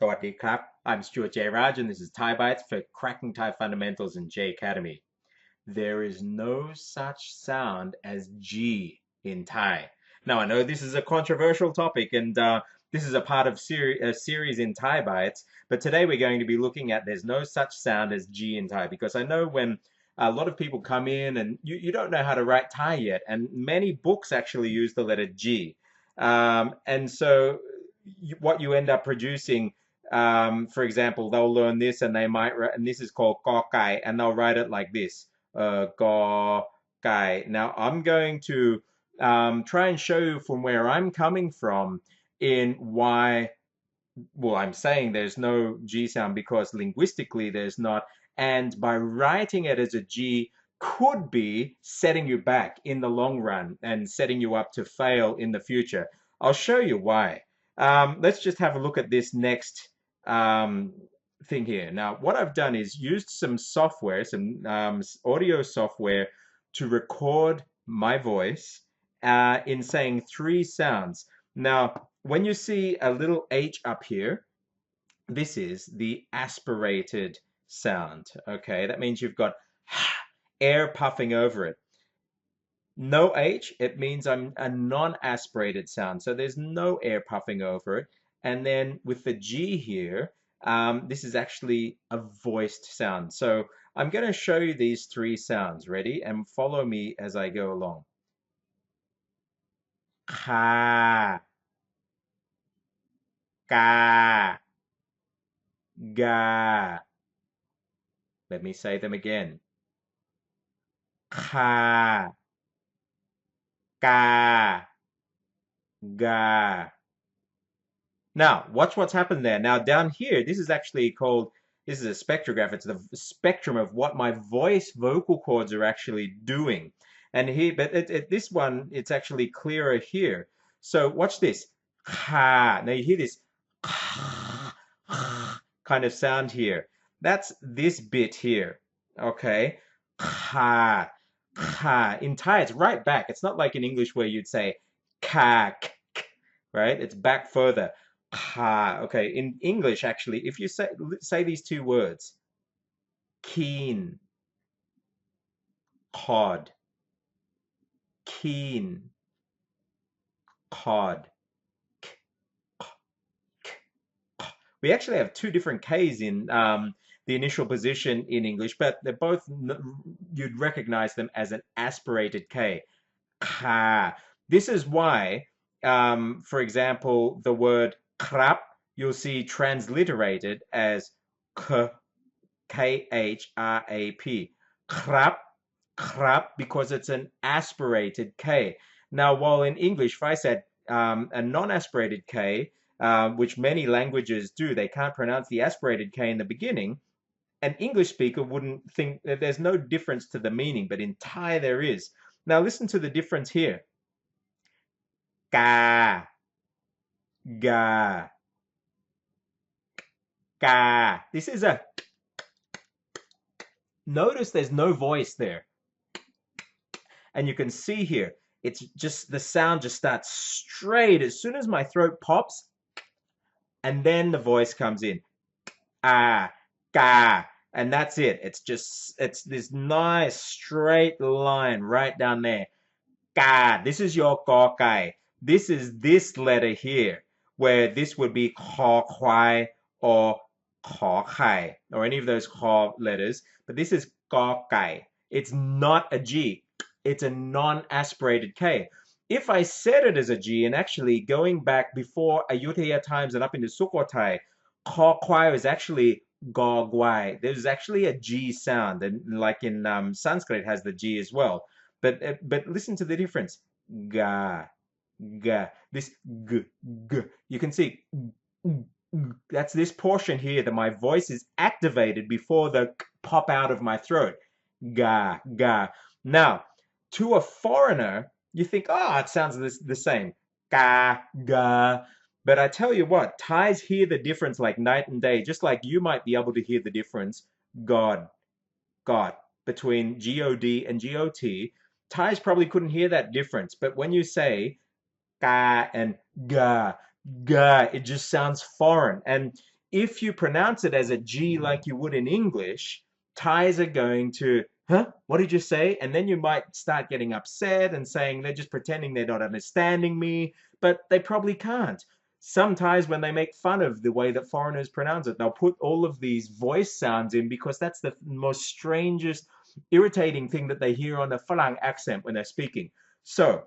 Sawadee krap. I'm Stuart J. Raj, and this is Thai Bites for Cracking Thai Fundamentals in J Academy. There is no such sound as G in Thai. Now, I know this is a controversial topic, and this is a part of a series in Thai Bites, but today we're going to be looking at there's no such sound as G in Thai, because I know when a lot of people come in and you don't know how to write Thai yet, and many books actually use the letter G. And so what you end up producing, for example, they'll learn this and they might, and this is called Gõ Gai, and they'll write it like this, Gõ Gai. Now, I'm going to try and show you from where I'm coming from in why, well, I'm saying there's no G sound because linguistically there's not, and by writing it as a G could be setting you back in the long run and setting you up to fail in the future. I'll show you why. Let's just have a look at this next thing here. Now, what I've done is used some software, some audio software to record my voice in saying three sounds. Now, when you see a little H up here, this is the aspirated sound. Okay, that means you've got air puffing over it. No H, it means I'm a non-aspirated sound. So there's no air puffing over it. And then with the G here, this is actually a voiced sound. So I'm going to show you these three sounds. Ready? And follow me as I go along. Ka, ka, ga. Let me say them again. Ka, ka, ga. Now, watch what's happened there. Now, down here, this is actually called, this is a spectrograph. It's the spectrum of what my vocal cords are actually doing. And here, but this one, it's actually clearer here. So watch this. Ha. Now you hear this kind of sound here. That's this bit here. Okay. Ha. Ha. In Thai, it's right back. It's not like in English where you'd say ka, right? It's back further. Ha. Okay. In English, actually, if you say these two words, keen, cod, keen, cod. We actually have two different Ks in the initial position in English, but they're both, you'd recognize them as an aspirated K. Ka. This is why, for example, the word krap, you'll see transliterated as k, K-H-R-A-P. Krap, krap, because it's an aspirated K. Now, while in English, if I said a non-aspirated K, which many languages do, they can't pronounce the aspirated K in the beginning, an English speaker wouldn't think that there's no difference to the meaning, but in Thai there is. Now listen to the difference here. Ga, ga, ga. This is a, notice there's no voice there. And you can see here, it's just, the sound just starts straight as soon as my throat pops, and then the voice comes in. Ah, ga. And that's it. It's just, it's this nice straight line right down there. Ga. This is your Gõ Gai. This is this letter here, where this would be Kho Kwai or Kho Khai, or any of those Kho letters. But this is Gõ Gai. It's not a G. It's a non-aspirated K. If I said it as a G, and actually going back before Ayutthaya times and up into Sukhothai, Kho Kwai was actually Gõ Gwai. There's actually a G sound, and like in Sanskrit, it has the G as well. But listen to the difference. Ga, ga. This g, g. You can see that's this portion here that my voice is activated before the pop out of my throat. Ga, ga. Now, to a foreigner, you think, oh, it sounds the same. Ga, ga. But I tell you what, Thais hear the difference like night and day, just like you might be able to hear the difference, God, between G-O-D and G-O-T. Thais probably couldn't hear that difference. But when you say Ka and Ga, Ga, it just sounds foreign. And if you pronounce it as a G like you would in English, Thais are going to, huh? What did you say? And then you might start getting upset and saying they're just pretending they're not understanding me, but they probably can't. Some Thais, when they make fun of the way that foreigners pronounce it, they'll put all of these voice sounds in because that's the most strangest, irritating thing that they hear on the Falang accent when they're speaking. So,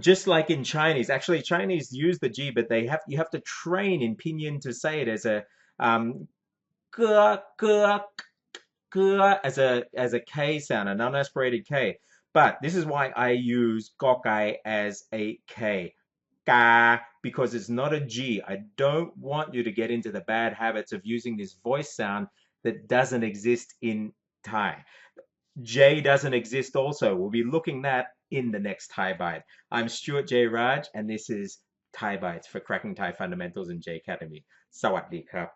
just like in Chinese, actually Chinese use the G, but you have to train in pinyin to say it as a um ge, ge, ge, as a K sound, an unaspirated K. But this is why I use gokai as a K. Ka, because it's not a G. I don't want you to get into the bad habits of using this voice sound that doesn't exist in Thai. J doesn't exist also. We'll be looking that in the next Thai Bite. I'm Stuart J. Raj, and this is Thai Bites for Cracking Thai Fundamentals in J Academy. Sawadee krap.